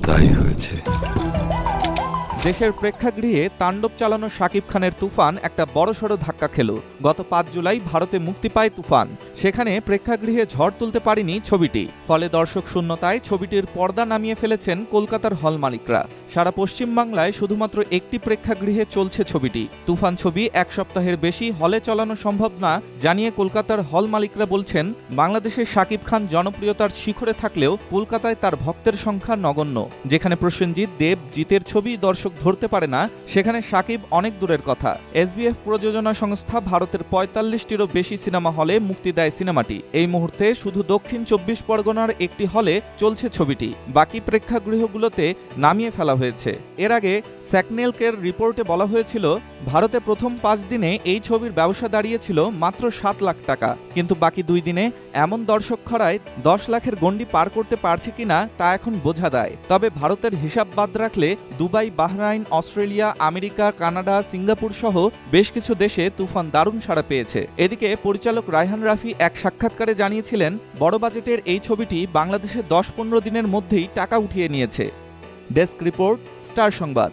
তাই হয়েছে। দেশের প্রেক্ষাগৃহে তাণ্ডব চালানো শাকিব খানের তুফান একটা বড়সড় ধাক্কা খেল। গত ৫ জুলাই ভারতে মুক্তি পায় তুফান। সেখানে প্রেক্ষাগৃহে ঝড় তুলতে পারেনি ছবিটি। ফলে দর্শক শূন্যতায় ছবিটির পর্দা নামিয়ে ফেলেছেন কলকাতার হল মালিকরা। সারা পশ্চিমবাংলায় শুধুমাত্র একটি প্রেক্ষাগৃহে চলছে ছবিটি। তুফান ছবি এক সপ্তাহের বেশি হলে চালানো সম্ভব না জানিয়ে কলকাতার হল মালিকরা বলছেন, বাংলাদেশে শাকিব খান জনপ্রিয়তার শিখরে থাকলেও কলকাতায় তার ভক্তের সংখ্যা নগণ্য। যেখানে প্রসেনজিৎ, দেব, জিতের ছবি দর্শক ধরতে পারে না, সেখানে শাকিব অনেক দূরের কথা। এসবিএফ প্রযোজনা সংস্থা ভারতের ৪৫টিরও বেশি সিনেমা হলে মুক্তি দেয় সিনেমাটি। এই মুহূর্তে শুধু দক্ষিণ ২৪ পরগনার একটি হলে চলছে ছবিটি। বাকি প্রেক্ষাগৃহগুলোতে নামিয়ে ফেলা হয়েছে। এর আগে স্যাকনেলকের রিপোর্টে বলা হয়েছিল, ভারতে প্রথম ৫ দিনে এই ছবির ব্যবসা দাঁড়িয়েছিল মাত্র ৭ লাখ টাকা। কিন্তু বাকি ২ দিনে এমন দর্শক খরায় ১০ লাখের গণ্ডি পার করতে পারছে কিনা তা এখন বোঝা দেয়। তবে ভারতের হিসাব বাদ রাখলে Dubai, Bahrain, Australia, America, Canada, Singapore সহ বেশ কিছু দেশে তুফান দারুণ সাড়া পেয়েছে। এদিকে পরিচালক রায়হান রাফি এক সাক্ষাৎকারে জানিয়েছিলেন, বড় বাজেটের এই ছবিটি বাংলাদেশে ১০-১৫ দিনের মধ্যেই টাকা উঠিয়ে নিয়েছে। ডেস্ক রিপোর্ট, স্টার সংবাদ।